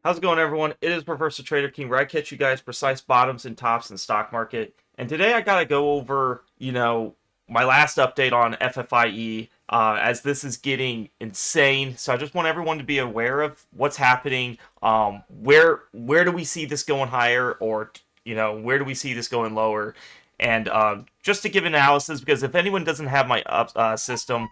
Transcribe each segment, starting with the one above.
How's it going, everyone? It is Professor Trader King, where I catch you guys precise bottoms and tops in the stock market. And today I gotta go over, my last update on FFIE, as this is getting insane. So I just want everyone to be aware of what's happening. Where do we see this going higher, or where do we see this going lower? And just to give analysis, because if anyone doesn't have my system,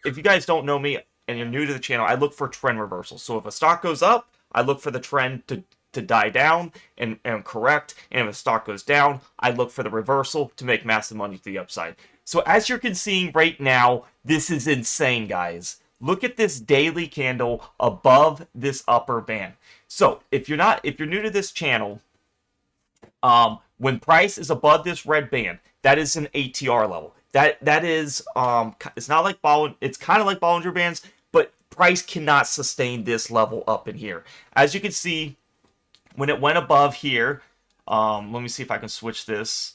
if you guys don't know me and you're new to the channel, I look for trend reversals. So if a stock goes up, I look for the trend to die down and correct. And if a stock goes down, I look for the reversal to make massive money to the upside. So as you can see right now, this is insane, guys. Look at this daily candle above this upper band. So if you're new to this channel, when price is above this red band, that is an ATR level. That is it's not like it's kind of like Bollinger Bands, but price cannot sustain this level up in here. As you can see, when it went above here, let me see if I can switch this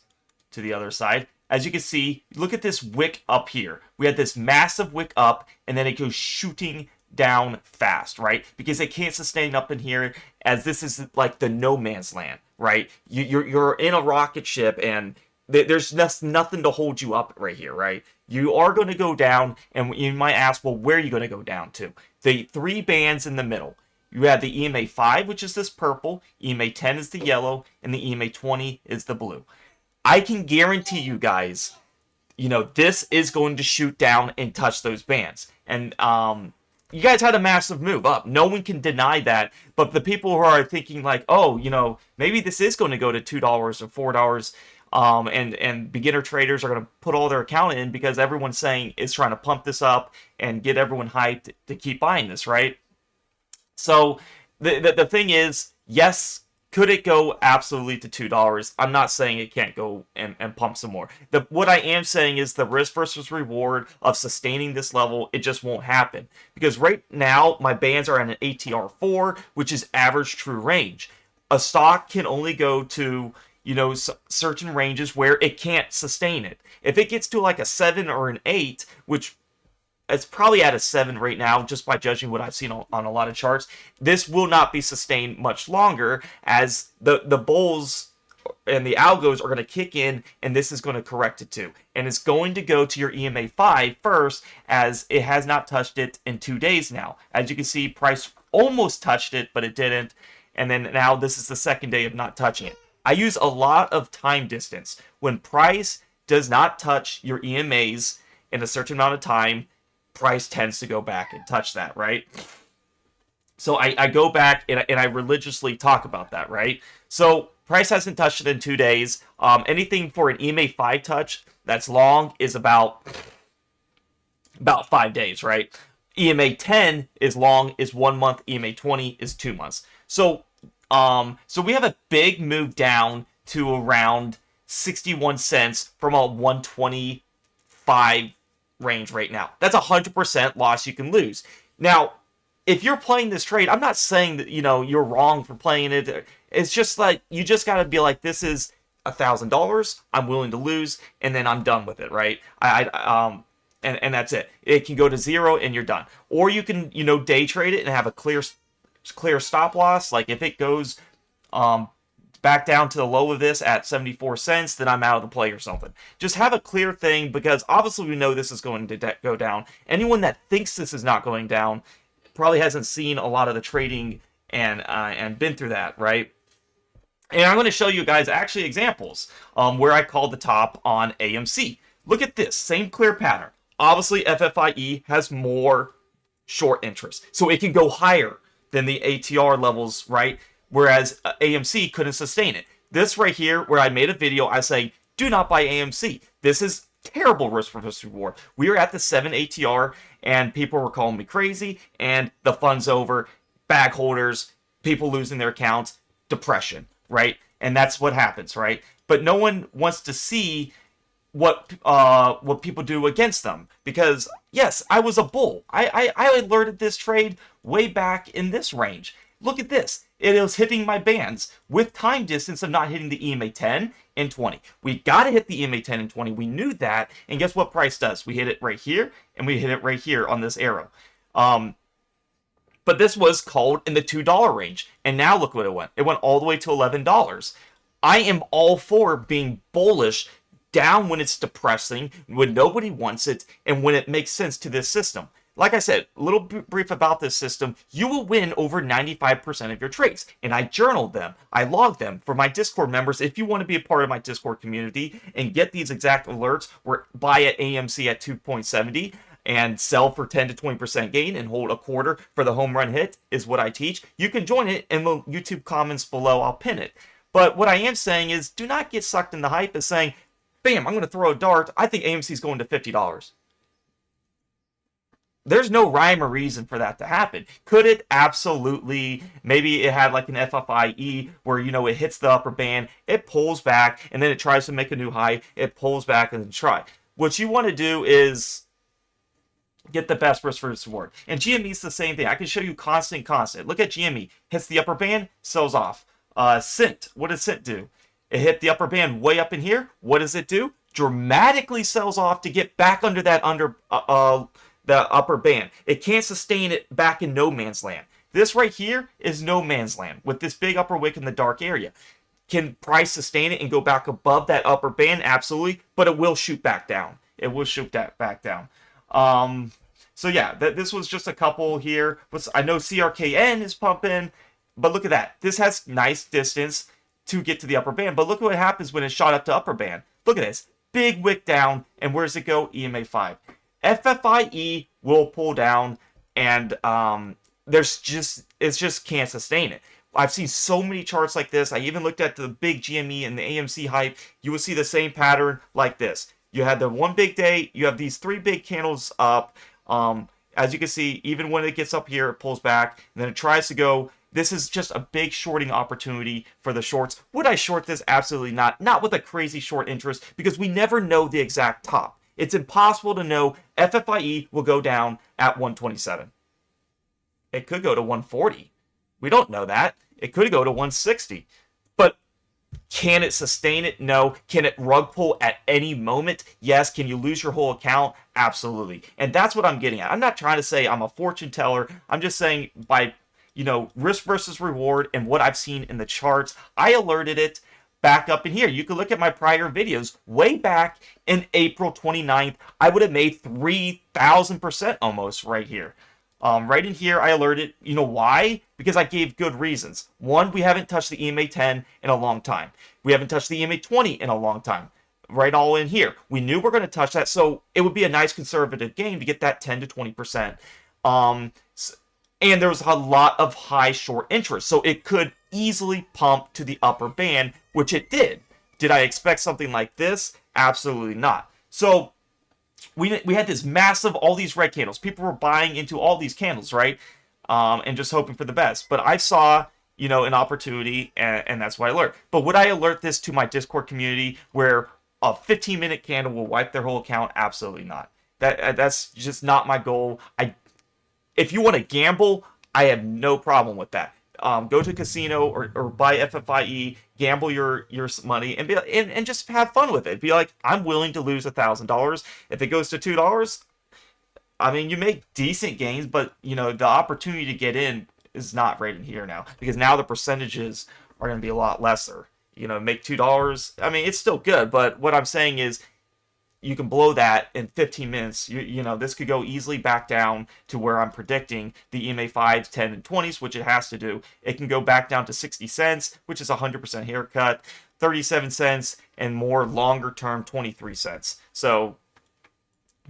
to the other side. As you can see, look at this wick up here. We had this massive wick up, and then it goes shooting down fast, right? Because it can't sustain up in here, as this is like the no man's land, right? You're in a rocket ship, and there's nothing to hold you up right here, right? You are going to go down, and you might ask, well, where are you going to go down to? The three bands in the middle. You have the EMA 5, which is this purple, EMA 10 is the yellow, and the EMA 20 is the blue. I can guarantee you guys, this is going to shoot down and touch those bands. And you guys had a massive move up. No one can deny that. But the people who are thinking like, oh, maybe this is going to go to $2 or $4, and beginner traders are going to put all their account in because everyone's saying it's trying to pump this up and get everyone hyped to keep buying this, right? So the thing is, yes, could it go absolutely to $2? I'm not saying it can't go and pump some more. What I am saying is the risk versus reward of sustaining this level, it just won't happen. Because right now, my bands are at an ATR 4, which is average true range. A stock can only go to certain ranges where it can't sustain it. If it gets to like a 7 or an 8, which it's probably at a 7 right now, just by judging what I've seen on a lot of charts, this will not be sustained much longer, as the bulls and the algos are going to kick in, and this is going to correct it too. And it's going to go to your EMA 5 first, as it has not touched it in 2 days now. As you can see, price almost touched it, but it didn't. And then now this is the second day of not touching it. I use a lot of time distance. When price does not touch your EMAs in a certain amount of time, price tends to go back and touch that, right? So I go back and I religiously talk about that, right? So price hasn't touched it in 2 days. Anything for an EMA 5 touch that's long is about 5 days, right? EMA 10 is long, is 1 month. EMA 20 is 2 months. So we have a big move down to around 61 cents from a 125 range right now. That's 100% loss you can lose. Now, if you're playing this trade, I'm not saying that you're wrong for playing it. It's just like you just got to be like, this is $1,000. I'm willing to lose, and then I'm done with it, right? And that's it. It can go to 0 and you're done. Or you can day trade it and have a clear stop loss. Like if it goes back down to the low of this at 74 cents, then I'm out of the play or something. Just have a clear thing, because obviously we know this is going to go down. Anyone that thinks this is not going down probably hasn't seen a lot of the trading and been through that, right? And I'm going to show you guys actually examples where I called the top on AMC. Look at this, same clear pattern. Obviously FFIE has more short interest, so it can go higher than the ATR levels, right? Whereas AMC couldn't sustain it. This right here, where I made a video, I say, do not buy AMC. This is terrible risk versus reward. We were at the 7 ATR, and people were calling me crazy, and the fun's over. Bag holders, people losing their accounts, depression, right? And that's what happens, right? But no one wants to see what people do against them, because yes, I was a bull. I alerted this trade way back in this range. Look at this. It was hitting my bands with time distance of not hitting the EMA 10 and 20. We got to hit the EMA 10 and 20. We knew that. And guess what price does? We hit it right here, and we hit it right here on this arrow. But But this was called in the $2 range. And now look what it went. It went all the way to $11. I am all for being bullish down when it's depressing, when nobody wants it, and when it makes sense to this system. Like I said, a little brief about this system, you will win over 95% of your trades. And I journaled them. I logged them for my Discord members. If you want to be a part of my Discord community and get these exact alerts, where buy at AMC at 2.70 and sell for 10 to 20% gain and hold a quarter for the home run hit is what I teach. You can join it in the YouTube comments below. I'll pin it. But what I am saying is, do not get sucked in the hype of saying, bam, I'm going to throw a dart. I think AMC is going to $50. There's no rhyme or reason for that to happen. Could it? Absolutely. Maybe it had like an FFIE where, it hits the upper band, it pulls back, and then it tries to make a new high. It pulls back and then try. What you want to do is get the best risk versus reward. And GME is the same thing. I can show you constant. Look at GME. Hits the upper band, sells off. Cint. What does Cint do? It hit the upper band way up in here. What does it do? Dramatically sells off to get back under that the upper band. It can't sustain it back in no man's land. This right here is no man's land with this big upper wick in the dark area. Can price sustain it and go back above that upper band? Absolutely, but it will shoot back down. It will shoot that back down. So yeah, this was just a couple here. I know CRKN is pumping, but look at that. This has nice distance to get to the upper band, but look what happens when it shot up to upper band. Look at this. Big wick down, and where does it go? EMA 5. FFIE will pull down, and it just can't sustain it. I've seen so many charts like this. I even looked at the big GME and the AMC hype. You will see the same pattern like this. You had the one big day. You have these 3 big candles up. As you can see, even when it gets up here, it pulls back, and then it tries to go. This is just a big shorting opportunity for the shorts. Would I short this? Absolutely not. Not with a crazy short interest, because we never know the exact top. It's impossible to know. FFIE will go down at 127. It could go to 140. We don't know that. It could go to 160. But can it sustain it? No. Can it rug pull at any moment? Yes. Can you lose your whole account? Absolutely. And that's what I'm getting at. I'm not trying to say I'm a fortune teller. I'm just saying by, risk versus reward and what I've seen in the charts, I alerted it back up in here. You can look at my prior videos way back in April 29th. I would have made 3,000% almost right here. Right in here, I alerted. You know why? Because I gave good reasons. One, we haven't touched the EMA 10 in a long time. We haven't touched the EMA 20 in a long time. Right all in here. We knew we're going to touch that, so it would be a nice conservative game to get that 10 to 20%. And there was a lot of high short interest, so it could easily pump to the upper band, which it did. Did I expect something like this? Absolutely not. So we had this massive, all these red candles. People were buying into all these candles, right? And just hoping for the best. But I saw, an opportunity, and that's why I alert. But would I alert this to my Discord community where a 15-minute candle will wipe their whole account? Absolutely not. That's just not my goal. If you want to gamble, I have no problem with that. Go to a casino or buy FFIE, gamble your money, and and just have fun with it. Be like, I'm willing to lose $1,000. If it goes to $2, I mean, you make decent gains, but the opportunity to get in is not right in here now, because now the percentages are going to be a lot lesser. Make $2. I mean, it's still good, but what I'm saying is, you can blow that in 15 minutes. This could go easily back down to where I'm predicting the EMA 5s, 10, and 20s, which it has to do. It can go back down to 60 cents, which is a 100% haircut, 37 cents, and more longer term, 23 cents. So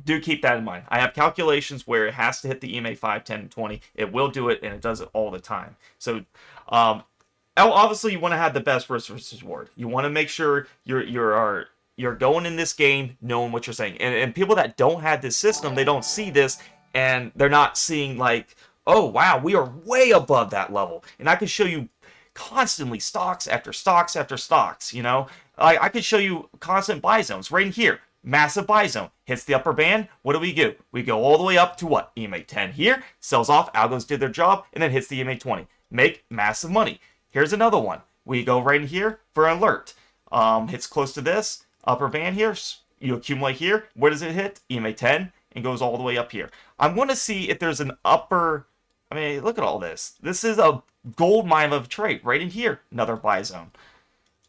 do keep that in mind. I have calculations where it has to hit the EMA 5, 10, and 20. It will do it, and it does it all the time. So obviously, you want to have the best risk versus reward. You want to make sure you're going in this game knowing what you're saying. And people that don't have this system, they don't see this, and they're not seeing like, oh, wow, we are way above that level. And I can show you constantly stocks after stocks after stocks, I could show you constant buy zones right in here. Massive buy zone. Hits the upper band. What do? We go all the way up to what? EMA 10 here. Sells off. Algos did their job. And then hits the EMA 20. Make massive money. Here's another one. We go right in here for alert. Hits close to this. Upper band here, you accumulate here. Where does it hit? EMA 10, and goes all the way up here. I'm going to see if there's an upper I mean, look at all this. This is a gold mine of a trade right in here. Another buy zone.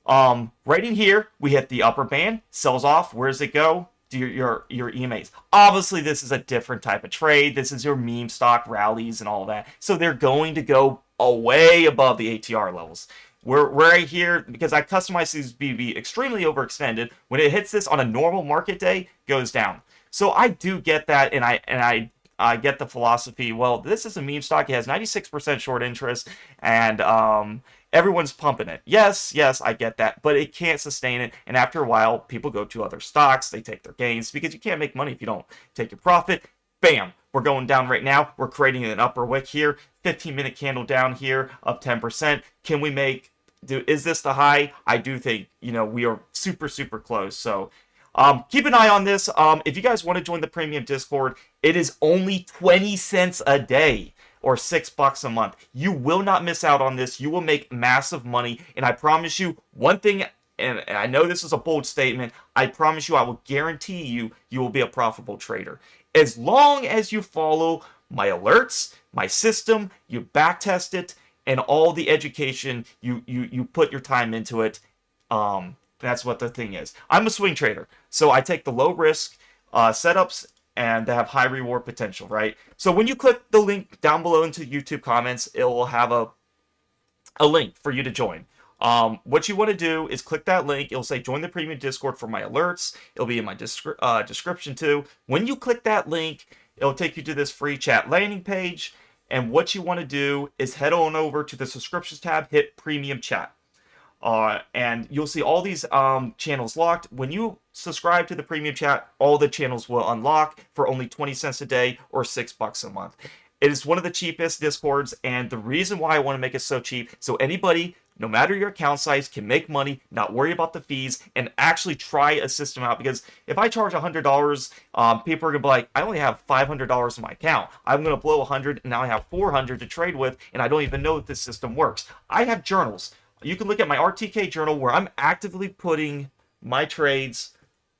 Right in here, we hit the upper band, sells off. Where does it go? To your EMAs. Obviously, this is a different type of trade. This is your meme stock rallies and all that. So they're going to go way above the ATR levels. We're right here because I customize these to be extremely overextended. When it hits this on a normal market day, goes down. So I do get that, and I get the philosophy. Well, this is a meme stock. It has 96% short interest, and everyone's pumping it. Yes, I get that, but it can't sustain it. And after a while, people go to other stocks. They take their gains because you can't make money if you don't take your profit. Bam, we're going down right now. We're creating an upper wick here. 15-minute candle down here, up 10%. Can we make? Is this the high? I do think we are super close. So. Keep an eye on this. If you guys want to join the premium Discord, it is only 20 cents a day or $6 a month. You will not miss out on this. You will make massive money. And I promise you one thing, and I know this is a bold statement, I promise you, I will guarantee you, you will be a profitable trader. As long as you follow my alerts, my system, you backtest it, and all the education, you put your time into it. That's what the thing is. I'm a swing trader, so I take the low risk setups and they have high reward potential, right? So when you click the link down below into YouTube comments, it will have a link for you to join. What you want to do is click that link. It'll say join the premium Discord for my alerts. It'll be in my description too. When you click that link, it'll take you to this free chat landing page. And what you want to do is head on over to the subscriptions tab, hit premium chat. And you'll see all these channels locked. When you subscribe to the premium chat, all the channels will unlock for only 20 cents a day or $6 a month. It is one of the cheapest Discords, and the reason why I want to make it so cheap, so anybody, no matter your account size, can make money, not worry about the fees, and actually try a system out. Because if I charge $100, people are going to be like, I only have $500 in my account. I'm going to blow 100, and now I have 400 to trade with, and I don't even know if this system works. I have journals. You can look at my RTK journal where I'm actively putting my trades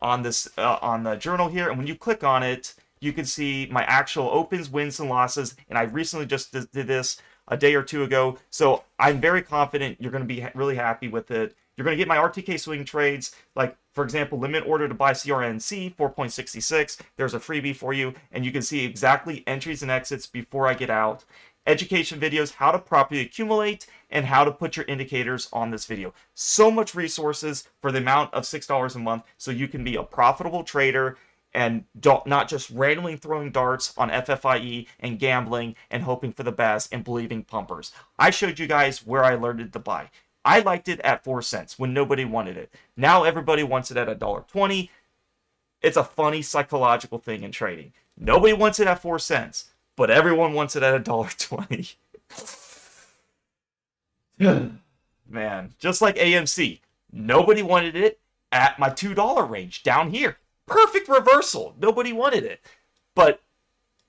on this on the journal here, and when you click on it, you can see my actual opens, wins, and losses. And I recently just did this a day or two ago, so I'm very confident you're going to be really happy with it. You're going to get my RTK swing trades, like for example, limit order to buy CRNC 4.66. There's a freebie for you, and you can see exactly entries and exits before I get out. Education videos, how to properly accumulate, and how to put your indicators on this video. So much resources for the amount of $6 a month, so you can be a profitable trader and not just randomly throwing darts on FFIE and gambling and hoping for the best and believing pumpers. I showed you guys where I learned it to buy. I liked it at 4 cents when nobody wanted it. Now everybody wants it at $1.20. It's a funny psychological thing in trading. Nobody wants it at 4 cents. But everyone wants it at $1.20. Man, just like AMC. Nobody wanted it at my $2 range down here. Perfect reversal. Nobody wanted it. But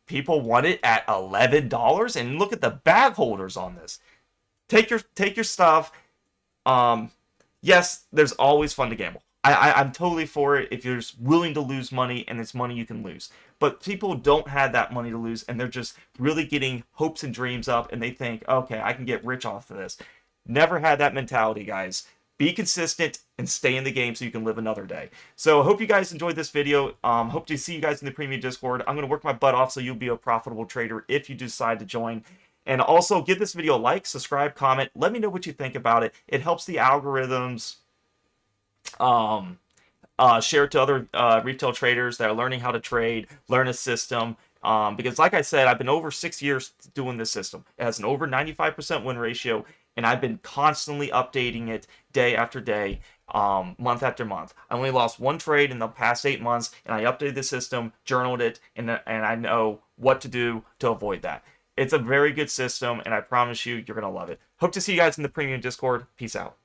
people want it at $11. And look at the bag holders on this. Take your stuff. Yes, there's always fun to gamble. I'm totally for it if you're just willing to lose money and it's money you can lose. But people don't have that money to lose, and they're just really getting hopes and dreams up, and they think, okay, I can get rich off of this. Never had that mentality, guys. Be consistent and stay in the game so you can live another day. So I hope you guys enjoyed this video. Hope to see you guys in the premium Discord. I'm going to work my butt off so you'll be a profitable trader if you decide to join. And also give this video a like, subscribe, comment. Let me know what you think about it. It helps the algorithms share it to other retail traders that are learning how to trade, learn a system. Because like I said, I've been over 6 years doing this system. It has an over 95% win ratio, and I've been constantly updating it day after day, month after month. I only lost one trade in the past 8 months, and I updated the system, journaled it, and I know what to do to avoid that. It's a very good system, and I promise you, you're going to love it. Hope to see you guys in the premium Discord. Peace out.